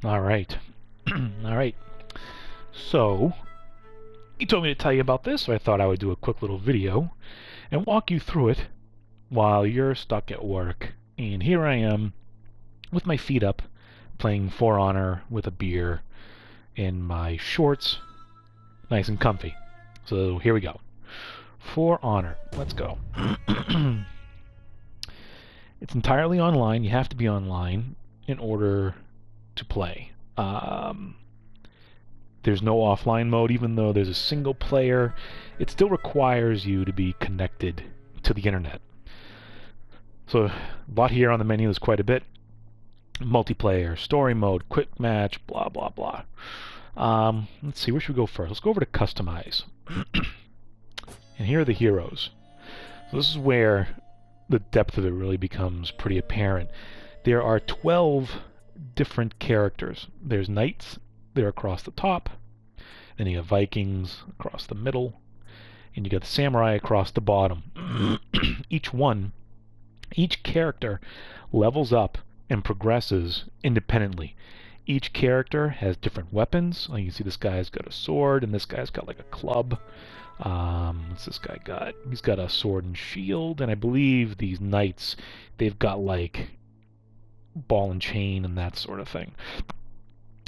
All right. All right. So, he told me to tell you about this, so I thought I would do a quick little video and walk you through it while you're stuck at work. And here I am with my feet up, playing For Honor with a beer in my shorts, nice and comfy. So here we go. For Honor. Let's go. It's entirely online. You have to be online in order to play. There's no offline mode, even though there's a single player. It still requires you to be connected to the internet. So a lot here on the menu is quite a bit. Multiplayer, story mode, quick match, blah, blah, blah. Let's see, where should we go first? Let's go over to customize. And here are the heroes. So this is where the depth of it really becomes pretty apparent. There are 12 different characters. There's knights, they're across the top. Then you have Vikings across the middle. And you got the samurai across the bottom. Each character levels up and progresses independently. Each character has different weapons. Like you can see this guy's got a sword, and this guy's got like a club. What's this guy got? He's got a sword and shield, and I believe these knights, they've got like ball and chain and that sort of thing.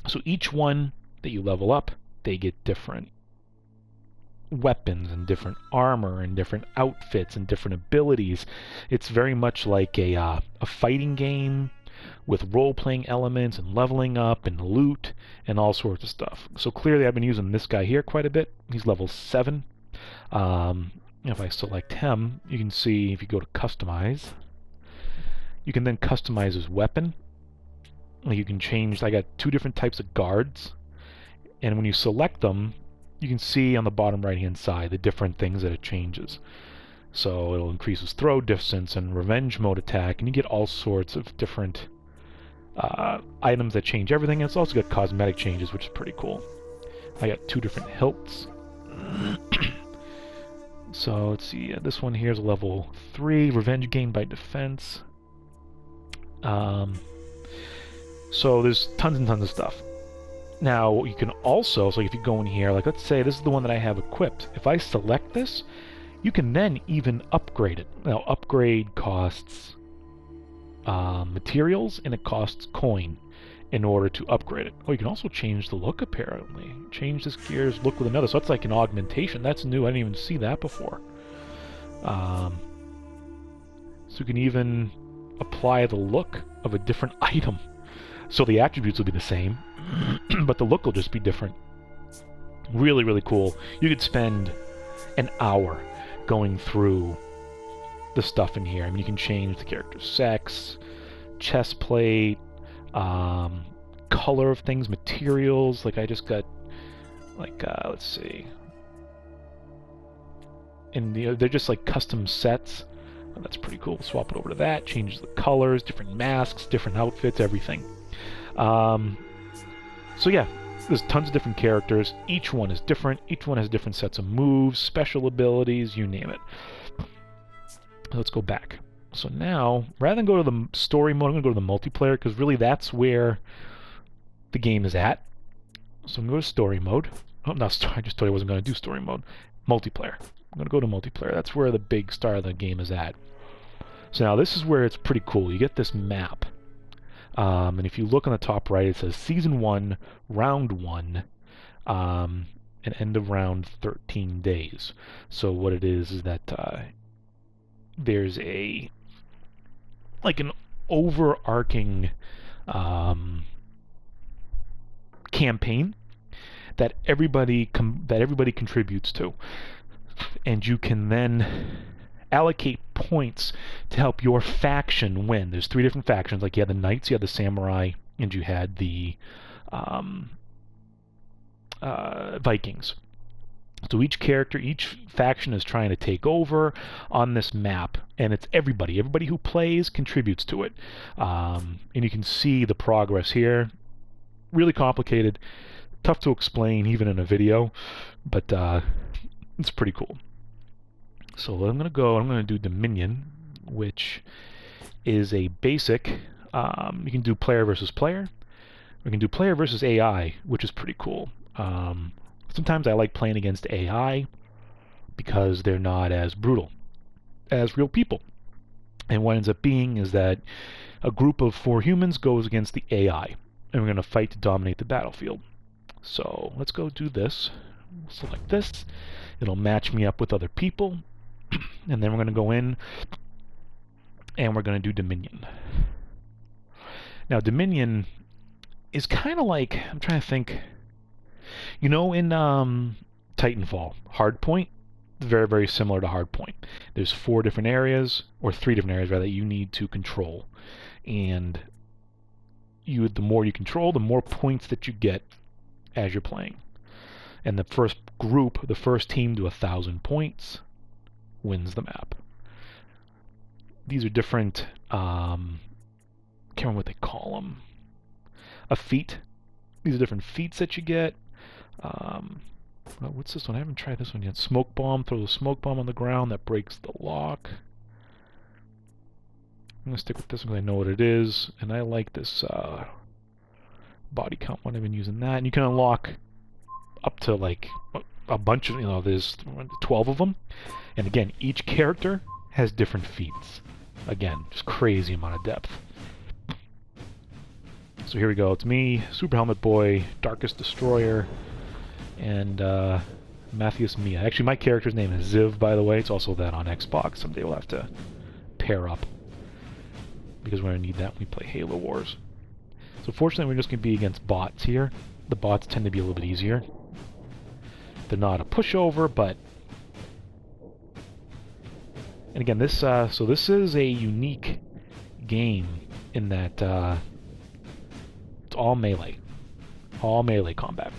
So each one that you level up, they get different weapons and different armor and different outfits and different abilities. It's very much like a fighting game with role-playing elements and leveling up and loot and all sorts of stuff. So clearly I've been using this guy here quite a bit. He's level 7. If I select him, you can see if you go to customize, you can then customize his weapon. You can change, I got 2 different types of guards, and when you select them, you can see on the bottom right hand side the different things that it changes. So it'll increase his throw distance and revenge mode attack, and you get all sorts of different items that change everything. And it's also got cosmetic changes, which is pretty cool. I got 2 different hilts. So let's see, this one here is a level 3, revenge gained by defense. So there's tons and tons of stuff. Now you can also, so if you go in here, like let's say this is the one that I have equipped. If I select this, you can then even upgrade it. Now upgrade costs materials, and it costs coin in order to upgrade it. Oh, you can also change the look apparently. Change this gear's look with another. So that's like an augmentation. That's new. I didn't even see that before. So you can even apply the look of a different item. So the attributes will be the same, but the look will just be different. Really, really cool. You could spend an hour going through the stuff in here. I mean, you can change the character's sex, chest plate, color of things, materials. Like I just got, like, let's see. And they're just like custom sets. Oh, that's pretty cool. Swap it over to that. Changes the colors, different masks, different outfits, everything. So yeah, there's tons of different characters. Each one is different. Each one has different sets of moves, special abilities, you name it. Let's go back. So now, rather than go to the story mode, I'm going to go to the multiplayer, because really that's where the game is at. So I'm going to go to story mode. Oh, not story. I just told you I wasn't going to do story mode. Multiplayer. I'm going to go to multiplayer. That's where the big star of the game is at. So now this is where it's pretty cool. You get this map. And if you look on the top right, it says Season 1, Round 1, and end of round 13 days. So what it is that there's a like an overarching campaign that everybody contributes to, and you can then allocate points to help your faction win. There's 3 different factions. Like you had the knights, you had the samurai, and you had the Vikings. So each faction is trying to take over on this map, and it's everybody who plays contributes to it. And you can see the progress here. Really complicated, tough to explain even in a video, but it's pretty cool. So I'm going to do Dominion, which is a basic, you can do player versus player, We can do player versus AI, which is pretty cool. Sometimes I like playing against AI because they're not as brutal as real people. And what ends up being is that a group of 4 humans goes against the AI, and we're going to fight to dominate the battlefield. So let's go do this. We'll select this. It'll match me up with other people. And then we're going to go in and we're going to do Dominion. Now Dominion is kind of like, I'm trying to think, you know, in Titanfall, Hardpoint, very, very similar to Hardpoint. There's 4 different areas, or 3 different areas rather, you need to control. And the more you control, the more points that you get as you're playing. And the first group, the first team to 1,000 points wins the map. These are different, can't remember what they call them. A feat. These are different feats that you get. What's this one? I haven't tried this one yet. Smoke bomb. Throw the smoke bomb on the ground. That breaks the lock. I'm going to stick with this one because I know what it is. And I like this body count one. I've been using that. And you can unlock up to like a bunch of, you know, there's 12 of them. And again, each character has different feats. Again, just crazy amount of depth. So here we go. It's me, Super Helmet Boy, Darkest Destroyer, and Matthias Mia. Actually, my character's name is Ziv, by the way. It's also that on Xbox. Someday we'll have to pair up, because we're going to need that when we play Halo Wars. So fortunately, we're just going to be against bots here. The bots tend to be a little bit easier. They're not a pushover, but... And again, this so this is a unique game in that it's all melee. All melee combat.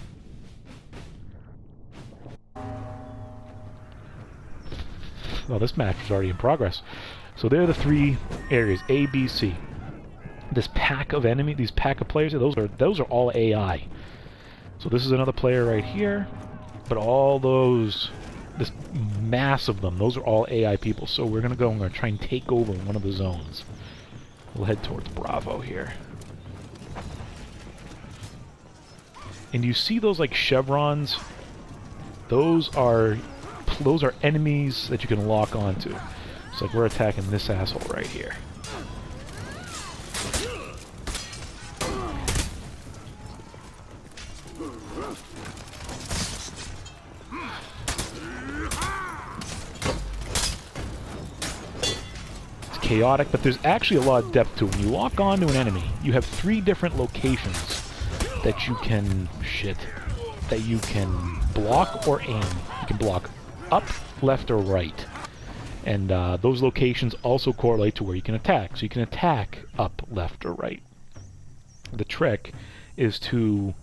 Well, this match is already in progress. So there are the 3 areas, A, B, C. This pack of enemy, these pack of players, those are all AI. So this is another player right here, but all those, this mass of them, those are all AI people. So we're gonna go and we're gonna try and take over one of the zones. We'll head towards Bravo here. And you see those like chevrons? Those are enemies that you can lock onto. It's like we're attacking this asshole right here. It's chaotic, but there's actually a lot of depth to it. When you lock onto an enemy, you have 3 different locations that you can block or aim. You can block up, left, or right. And those locations also correlate to where you can attack. So you can attack up, left, or right. The trick is to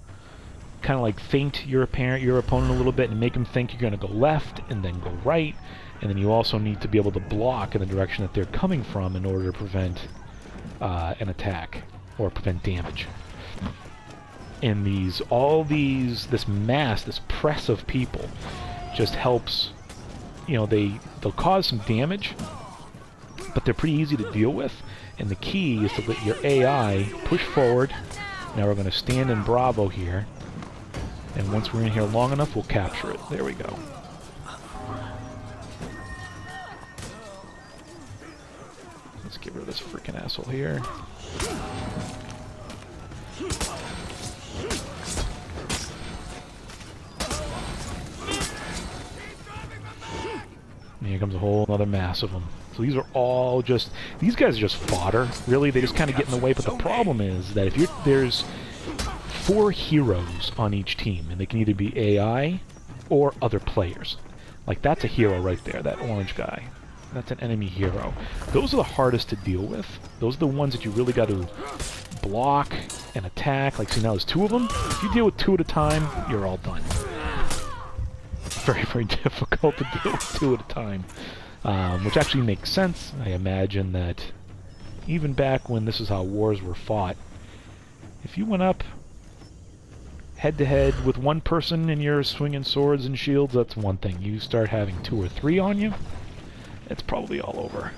kind of like feint your opponent a little bit and make him think you're going to go left and then go right. And then you also need to be able to block in the direction that they're coming from in order to prevent an attack or prevent damage. And this mass, this press of people just helps, you know, they'll cause some damage, but they're pretty easy to deal with. And the key is to let your AI push forward. Now we're going to stand in Bravo here, and once we're in here long enough, we'll capture it. There we go. Let's get rid of this freaking asshole here. And here comes a whole other mass of them. So these are all just... These guys are just fodder. Really, they just kind of get in the way. But the problem is that if there's 4 heroes on each team, and they can either be AI or other players. Like, that's a hero right there, that orange guy. That's an enemy hero. Those are the hardest to deal with. Those are the ones that you really got to block and attack. Like, see, now there's 2 of them. If you deal with 2 at a time, you're all done. Very, very difficult to deal with 2 at a time. Which actually makes sense. I imagine that even back when this is how wars were fought, if you went up head-to-head with one person and you're swinging swords and shields, that's one thing. You start having 2 or 3 on you, it's probably all over.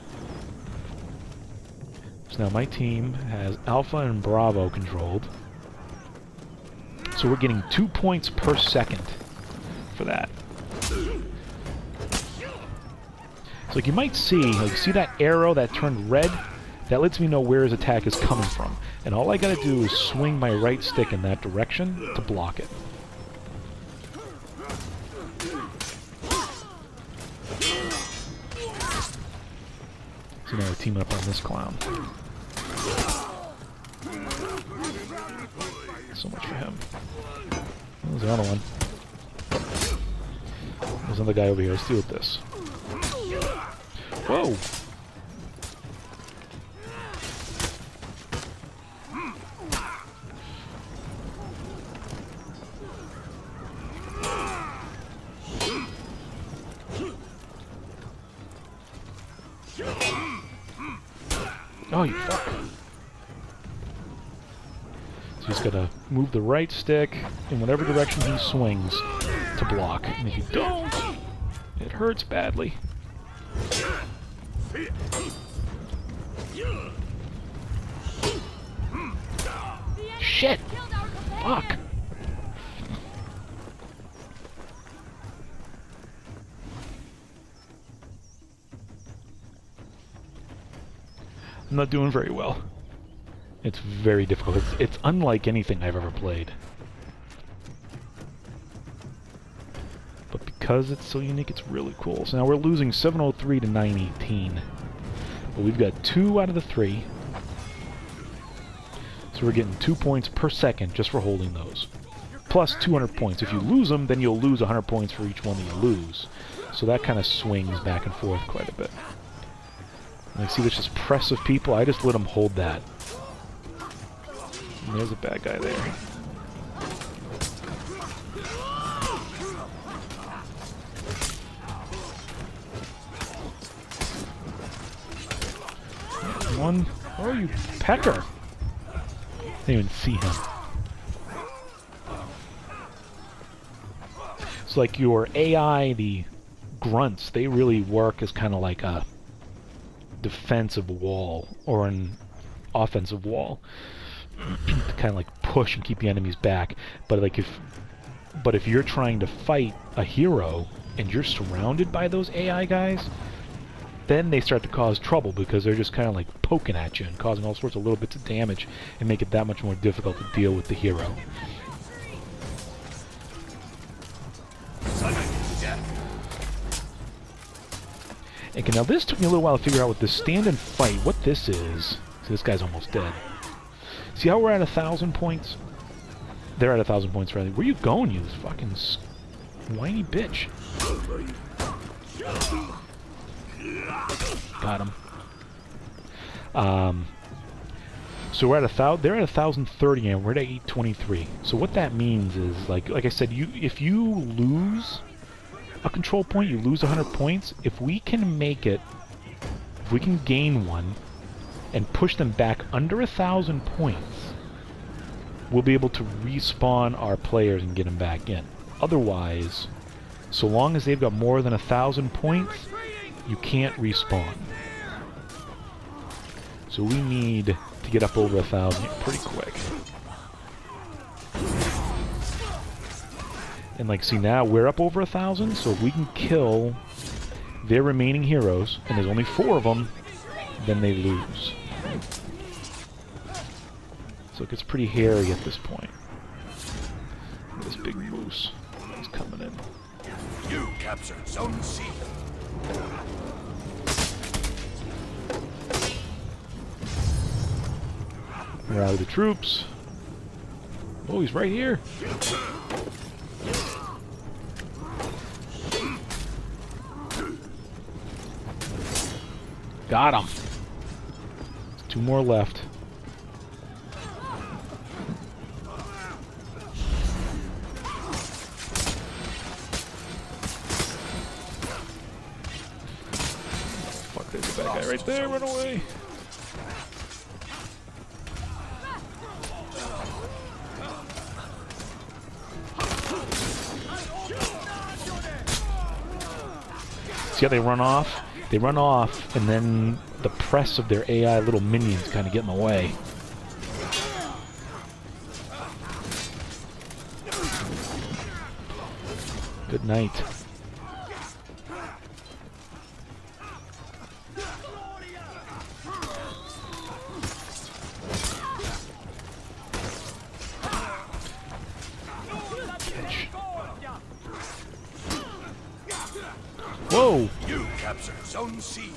So now my team has Alpha and Bravo controlled. So we're getting 2 points per second for that. So like you might see, like see that arrow that turned red? That lets me know where his attack is coming from. And all I gotta do is swing my right stick in that direction to block it. So now we're teaming up on this clown. So much for him. There's the other one. There's another guy over here. Let's deal with this. Whoa! Oh, you fuck. So he's gotta move the right stick in whatever direction he swings to block. And if you don't, it hurts badly. Shit! Fuck! I'm not doing very well. It's very difficult. It's unlike anything I've ever played. But because it's so unique, it's really cool. So now we're losing 703 to 918. But we've got 2 out of the 3. So we're getting 2 points per second just for holding those. Plus 200 points. If you lose them, then you'll lose 100 points for each one that you lose. So that kind of swings back and forth quite a bit. Like, see this just press of people? I just let them hold that. And there's a bad guy there. One. Oh, you pecker! Didn't even see him. It's like your AI, the grunts, they really work as kind of like a defensive wall or an offensive wall to kind of like push and keep the enemies back. But like if you're trying to fight a hero and you're surrounded by those AI guys, then they start to cause trouble because they're just kind of like poking at you and causing all sorts of little bits of damage and make it that much more difficult to deal with the hero. Okay, now this took me a little while to figure out with this stand and fight what this is. See, this guy's almost dead. See how we're at 1,000 points? They're at 1,000 points, rather. Where you going, you fucking whiny bitch? Got him. So we're at 1,000. They're at 1,030, and we're at 823. So what that means is, like I said, if you lose a control point, you lose 100 points. If we can make it, if we can gain one and push them back under 1,000 points, we'll be able to respawn our players and get them back in. Otherwise, so long as they've got more than 1,000 points, you can't respawn. So we need to get up over 1,000 pretty quick. And like, see, now we're up over 1,000, so if we can kill their remaining heroes, and there's only 4 of them, then they lose. So it gets pretty hairy at this point. This big moose is coming in. You captured Zone C. Rally the troops. Oh, he's right here. Got him. 2 more left. Fuck, there's a bad guy right there. Run away. See how they run off? They run off, and then the press of their AI little minions kind of get in the way. Good night. Catch. Whoa! You capture Zone C.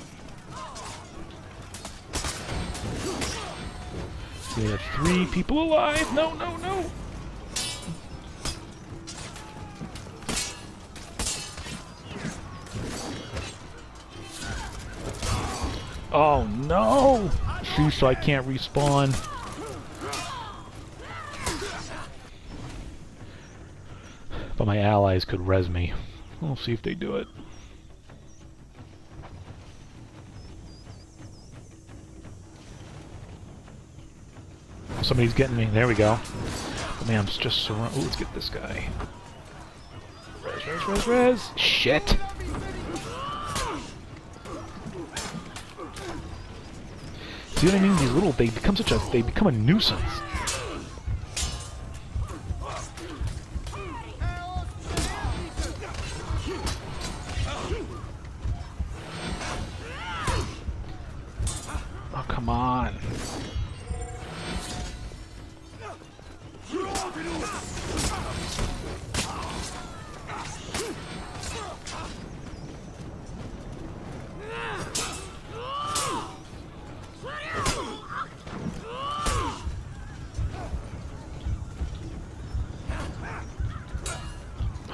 We have 3 people alive. No, no, no. Oh no! See, so I can't respawn. But my allies could res me. We'll see if they do it. Somebody's getting me. There we go. Oh man, I'm just surrounded. Ooh, let's get this guy. Res, res, res, res. Shit! See what I mean? These little, they become a nuisance. Oh, come on.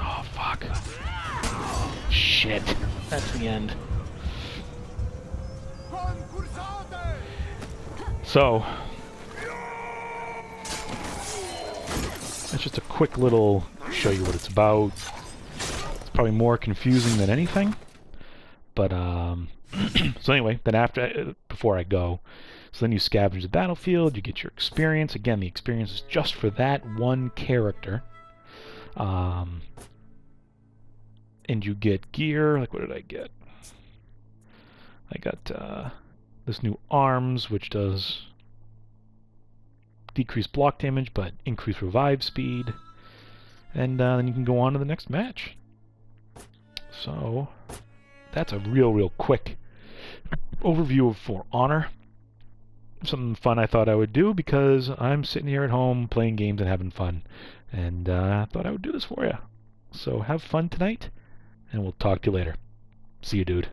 Oh, fuck. Shit. That's the end. So, that's just a quick little show you what it's about. It's probably more confusing than anything. But, so anyway, then before I go, so then you scavenge the battlefield, you get your experience. Again, the experience is just for that one character. And you get gear, like what did I get? I got this new arms, which does decrease block damage, but increase revive speed. And then you can go on to the next match. So, that's a real quick overview of For Honor. Something fun I thought I would do because I'm sitting here at home playing games and having fun. And I thought I would do this for you. So have fun tonight, and we'll talk to you later. See you, dude.